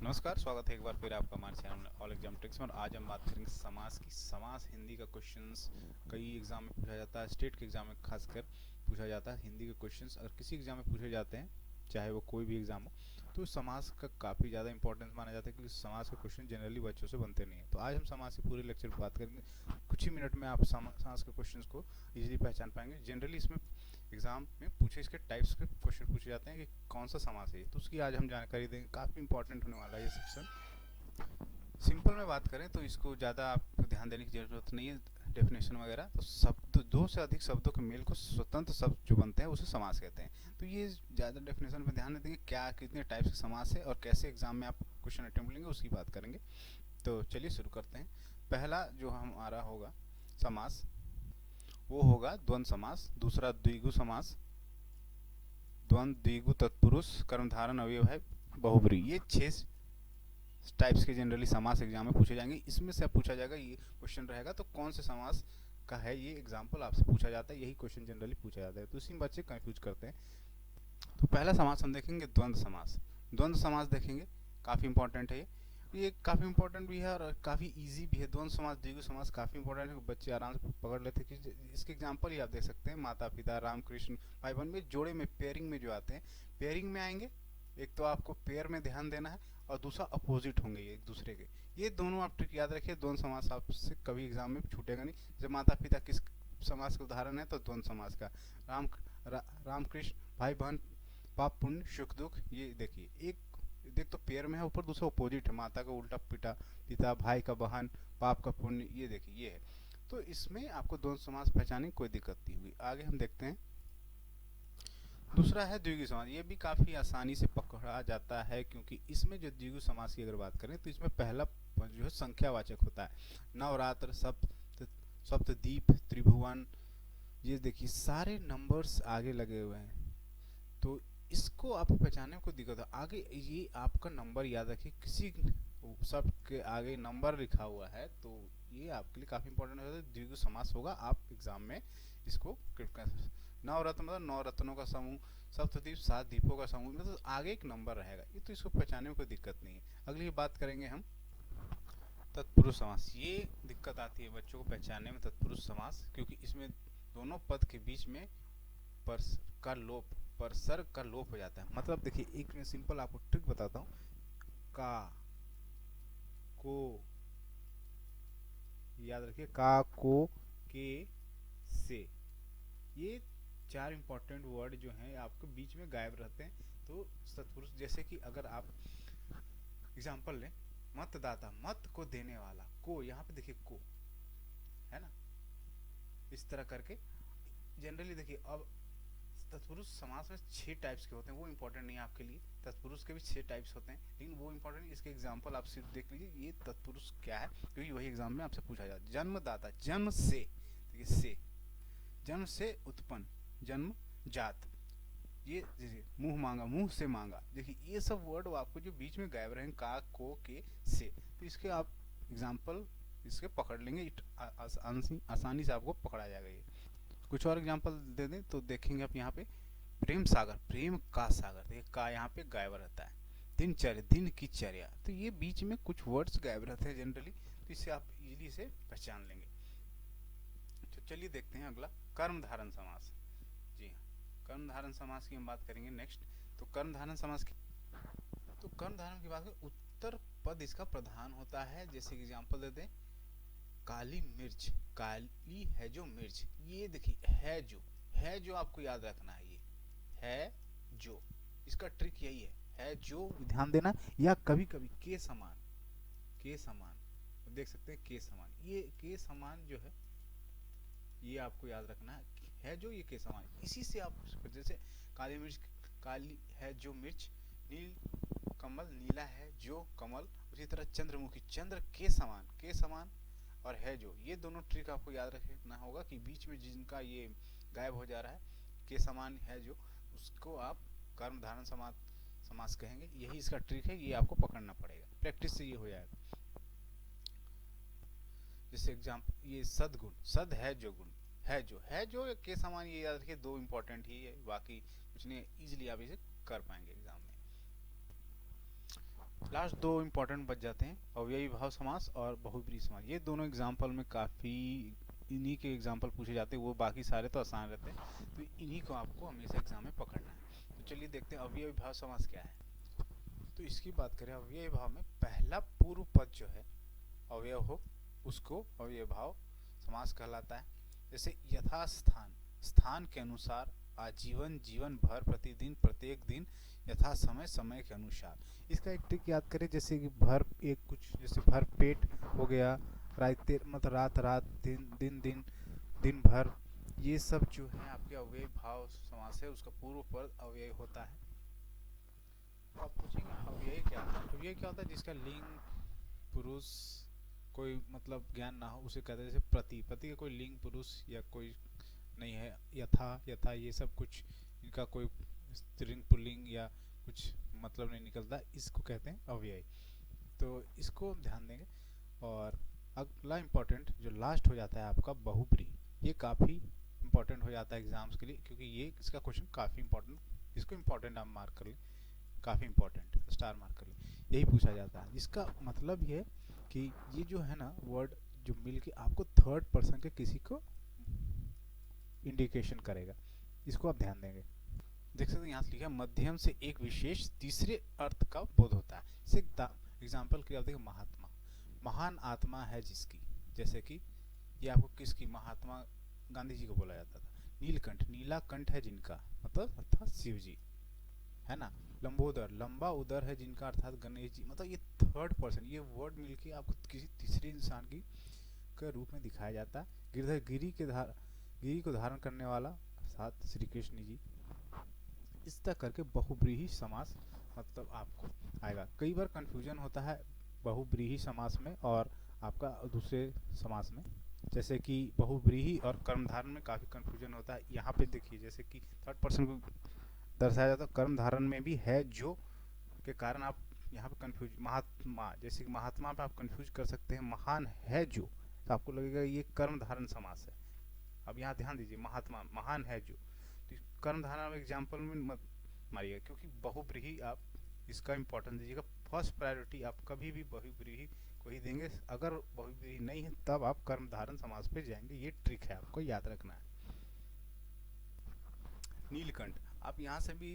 नमस्कार, स्वागत है एक बार फिर आपका हमारे चैनल ऑल एग्जाम ट्रिक्स में। और आज हम बात करेंगे समास की। समास हिंदी का क्वेश्चंस कई एग्जाम में पूछा जाता है, स्टेट के एग्जाम में खासकर पूछा जाता है। हिंदी के क्वेश्चंस अगर किसी एग्जाम में पूछे जाते हैं, चाहे वो कोई भी एग्जाम हो, तो समास का काफ़ी ज़्यादा इंपॉर्टेंस माना जाता है, क्योंकि समास के क्वेश्चन जनरली बच्चों से बनते नहीं है। तो आज हम समास के पूरे लेक्चर पर बात करेंगे। कुछ ही मिनट में आप समास के क्वेश्चन को ईजिली पहचान पाएंगे। जनरली इसमें एग्जाम में पूछे इसके टाइप्स के क्वेश्चन पूछे जाते हैं कि कौन सा समास है, तो उसकी आज हम जानकारी देंगे। काफ़ी इंपॉर्टेंट होने वाला है ये सेक्शन। सिंपल में बात करें तो इसको ज़्यादा आपको ध्यान देने की ज़रूरत नहीं है, डेफिनेशन वगैरह। तो शब्द, दो से अधिक शब्दों के मेल को स्वतंत्र शब्द जो बनते हैं उसे समास कहते हैं। तो ये ज़्यादा डेफिनेशन पे ध्यान देंगे, क्या कितने टाइप्स के समास है और कैसे एग्जाम में आप क्वेश्चन अटेम्प्ट लेंगे उसकी बात करेंगे। तो चलिए शुरू करते हैं। पहला जो हमारा होगा समास, वो होगा द्वंद्व समास। दूसरा द्विगु समास, द्वंद्व, द्विगु, तत्पुरुष, कर्मधारय, अव्ययभाव, बहुब्रीहि। ये 6 टाइप्स के जनरली समास एग्जाम में पूछे जाएंगे। इसमें से अब पूछा जाएगा, ये क्वेश्चन रहेगा तो कौन से समास का है ये एग्जाम्पल आपसे पूछा जाता है, यही क्वेश्चन जनरली पूछा जाता है। तो इसी में बच्चे कंफ्यूज करते हैं। तो पहला समास हम देखेंगे द्वंद्व समास। द्वंद्व समास देखेंगे, काफ़ी इंपॉर्टेंट है ये काफ़ी इंपॉर्टेंट भी है और काफ़ी इजी भी है। द्वंद्व समास, द्विगु समास काफ़ी इंपॉर्टेंट है, बच्चे आराम से पकड़ लेते हैं। कि इसके एग्जाम्पल ही आप देख सकते हैं, माता पिता, राम कृष्ण, भाई बहन में जोड़े में पेयरिंग में जो आते हैं, पेयरिंग में आएंगे। एक तो आपको पेयर में ध्यान देना है और दूसरा अपोजिट होंगे ये एक दूसरे के। ये दोनों आप ट्रिक याद रखिए। द्वंद्व समास आपसे कभी एग्जाम में छूटेगा नहीं। जब माता पिता किस समास का उदाहरण है तो द्वंद्व समास का। राम राम कृष्ण, भाई बहन, पाप पुण्य, सुख दुख। ये देखिए, एक देख तो पेयर में है ऊपर, दूसरा अपोजिट है, माता का उल्टा पिता, पिता, भाई का बहन, पाप का पुण्य। ये देखिए ये है। तो इसमें आपको द्वंद्व समास पहचानने की कोई दिक्कत नहीं हुई। आगे हम देखते हैं। दूसरा है द्विगु समास। ये भी काफ़ी आसानी से पकड़ा जाता है, क्योंकि इसमें जो द्विगु समास की अगर बात करें तो इसमें पहला जो है संख्यावाचक होता है। नवरात्र, सप्तद्वीप, त्रिभुवन, ये देखिए सारे नंबर्स आगे लगे हुए हैं। तो इसको आप पहचानने में कोई दिक्कत है। आगे ये आपका नंबर याद रखिए, किसी शब्द के आगे नंबर लिखा हुआ है तो ये आपके लिए काफ़ी इंपॉर्टेंट होता है। द्विगु समास होगा, आप एग्जाम में इसको नवरत्न मतलब 9 रत्नों का समूह, सप्तद्वीप 7 द्वीपों का समूह, मतलब आगे एक नंबर रहेगा। ये तो इसको पहचानने में कोई दिक्कत नहीं है। अगली बात करेंगे हम तत्पुरुष समास। ये दिक्कत आती है बच्चों को पहचानने में, तत्पुरुष समास, क्योंकि इसमें दोनों पद के बीच में पर का लोप, पर सर का लोप हो जाता है। मतलब देखिए, एक मैं सिंपल आपको ट्रिक बताता हूँ। का, को, याद रखिए, का, को, के, से, ये 4 इंपॉर्टेंट वर्ड जो हैं आपके बीच में गायब रहते हैं। तो सत्पुरुष, जैसे कि अगर आप एग्जांपल लें, मतदाता, मत को देने वाला, को, यहाँ पे देखिए को है ना, इस तरह करके जनरली देखिए। अब तत्पुरुष समास में 6 टाइप्स के होते हैं, वो इंपॉर्टेंट नहीं है आपके लिए। तत्पुरुष के भी 6 टाइप्स होते हैं, लेकिन वो इंपॉर्टेंट, इसके एग्जांपल आप सिर्फ देख लीजिए ये तत्पुरुष क्या है, क्योंकि वही एग्जाम में आपसे पूछा जाता है। जन्मदाता, जन्म से, देखिए से, जन्म से उत्पन्न, जन्म जात, ये देखिए मुंह मांगा, मुंह से मांगा। देखिए ये सब वर्ड आपको जो बीच में गायब रहेंगे, का, को, के, से, तो इसके आप एग्जाम्पल इसके पकड़ लेंगे, आसानी से आपको पकड़ा जाएगा ये। कुछ और एग्जांपल दे दें तो देखेंगे आप यहाँ पे। प्रेम सागर, प्रेम का सागर, देखिए का यहाँ पे गायब रहता है। दिनचर्या, दिन की चर्या, तो ये बीच में कुछ वर्ड्स गायब रहते हैं जनरली, तो इससे आप इजीली से पहचान लेंगे। तो चलिए देखते हैं अगला, कर्म धारण समास। जी हाँ, कर्म धारण समास की हम बात करेंगे नेक्स्ट। तो कर्म धारण समास की, तो कर्म धारण की बात करें, उत्तर पद इसका प्रधान होता है। जैसे एग्जाम्पल देते हैं, काली मिर्च, काली है जो मिर्च। ये देखिए है जो आपको याद रखना है। ये है जो, इसका ट्रिक यही है जो ध्यान देना। या कभी कभी के समान, के समान, देख सकते हैं के समान, ये के समान जो है ये आपको याद रखना है जो, ये के समान। इसी से आप, जैसे काली मिर्च, काली है जो मिर्च, नील कमल, नीला है जो कमल। उसी तरह चंद्रमुखी, चंद्र के समान, के समान और है जो, ये दोनों ट्रिक आपको याद रखना होगा कि बीच में जिनका ये गायब हो जा रहा है, के समान है जो, उसको आप कर्म धारण समास कहेंगे। यही इसका ट्रिक है, ये आपको पकड़ना पड़ेगा, प्रैक्टिस से ये हो जाएगा। जैसे एग्जाम्पल, ये सदगुण, सद है जो गुण, है जो के समान, ये याद रखिए, दो इंपॉर्टेंट ही है, बाकी कुछ नहीं, इजिली आप इसे कर पाएंगे एग्जाम में। लास्ट दो इंपॉर्टेंट बच जाते हैं, अव्ययी भाव समास और बहुब्रीहि समास। ये दोनों एग्जाम्पल में काफ़ी इन्हीं के एग्जाम्पल पूछे जाते हैं, वो बाकी सारे तो आसान रहते हैं, तो इन्हीं को आपको हमेशा एग्जाम में पकड़ना है। तो चलिए देखते हैं अव्ययी भाव समास क्या है। तो इसकी बात करें अव्ययी भाव में, पहला पूर्व पद जो है अवयव हो उसको अव्ययी भाव समास कहलाता है। जैसे यथास्थान, स्थान के अनुसार, आजीवन, जीवन भर, प्रतिदिन, प्रत्येक दिन, यथा समय, समय के अनुसार। इसका एक ट्रिक याद करें, जैसे कि भर एक कुछ, जैसे भर पेट हो गया, रात मतलब रात रात, दिन दिन दिन, दिन भर, ये सब जो है आपके अव्ययी भाव समास है, उसका पूर्व पद अव्यय होता है। तो आप पूछेंगे अव्यय क्या है? अव्यय क्या होता है? जिसका लिंग पुरुष कोई मतलब ज्ञान ना हो उसे कहते हैं। जैसे प्रति, प्रति का कोई लिंग पुरुष या कोई नहीं है, यथा, यथा ये सब कुछ इनका कोई स्त्रीलिंग पुल्लिंग या कुछ मतलब नहीं निकलता, इसको कहते हैं अव्यय। तो इसको ध्यान देंगे। और अगला इम्पोर्टेंट जो लास्ट हो जाता है आपका बहुब्रीहि, ये काफ़ी इंपॉर्टेंट हो जाता है एग्जाम्स के लिए, क्योंकि ये इसका क्वेश्चन काफ़ी इंपॉर्टेंट, इसको इंपॉर्टेंट आप मार्क कर लें, काफ़ी इंपॉर्टेंट स्टार मार्क कर लें। यही पूछा जाता है, जिसका मतलब ये कि ये जो है ना वर्ड जो मिल के आपको थर्ड पर्सन के किसी को इंडिकेशन करेगा, इसको आप ध्यान देंगे। देख सकते हैं यहाँ से लिखा है मध्यम से एक विशेष तीसरे अर्थ का बोध होता है। इसे एग्जाम्पल के लिए देखिए, महात्मा, महान आत्मा है जिसकी, जैसे कि ये आपको किसकी, महात्मा गांधी जी को बोला जाता था। नीलकंठ, नीला कंठ है जिनका, मतलब अर्थात शिव जी, है ना। लंबोदर, लंबा उदर है जिनका, अर्थात गणेश जी। मतलब ये थर्ड पर्सन, ये वर्ड मिलके आपको किसी तीसरे इंसान की के रूप में दिखाया जाता है। गिरधर, गिरी को धारण करने वाला, अर्थात श्री कृष्ण जी। इस तरह करके बहुब्रीहि समास मतलब आपको आएगा। कई बार कंफ्यूजन होता है बहुब्रीहि समास में और आपका दूसरे समास में, जैसे कि बहुब्रीहि और कर्मधारण में काफ़ी कंफ्यूजन होता है। यहाँ पे देखिए, जैसे कि थर्ड पर्सन को दर्शाया जाता है, कर्मधारण में भी है जो के कारण आप यहाँ पे कंफ्यूज, महात्मा, जैसे कि महात्मा पे आप कंफ्यूज कर सकते हैं। महान है जो, तो आपको लगेगा ये कर्मधारण समास है। अब यहाँ ध्यान दीजिए, महात्मा, महान है जो, तो कर्म धारण एग्जाम्पल में मत मारिएगा, क्योंकि बहुब्रीहि आप इसका इंपॉर्टेंस दीजिएगा। फर्स्ट प्रायोरिटी आप कभी भी बहुब्रीहि को ही देंगे। अगर बहुब्रीहि नहीं है तब आप कर्म धारण समास पे जाएंगे। ये ट्रिक है, आपको याद रखना है। नीलकंठ, आप यहाँ से भी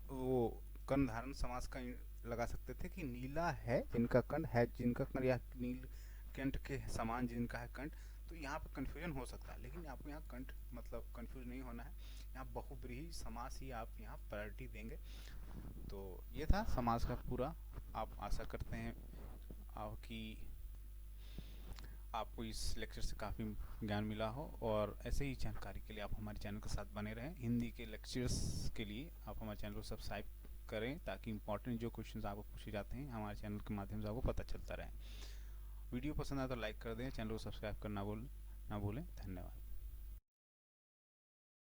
वो कर्म धारण समास का लगा सकते थे कि नीला है जिनका कंठ, है जिनका कंठ, या नील कंठ के समान जिनका है कंठ। तो यहाँ पे कंफ्यूजन हो सकता है, लेकिन आपको यहाँ कंठ मतलब कंफ्यूज नहीं होना है। यहाँ बहुब्रीहि समास ही आप यहाँ प्रायोरिटी देंगे। तो ये था समास का पूरा। आप आशा करते हैं कि आपको इस लेक्चर से काफ़ी ज्ञान मिला हो, और ऐसे ही जानकारी के लिए आप हमारे चैनल के साथ बने रहें। हिंदी के लेक्चर्स के लिए आप हमारे चैनल को सब्सक्राइब करें, ताकि इंपॉर्टेंट जो क्वेश्चंस आपको पूछे जाते हैं हमारे चैनल के माध्यम से आपको पता चलता रहे। वीडियो पसंद आए तो लाइक कर दें, चैनल को सब्सक्राइब करना ना भूलें। धन्यवाद।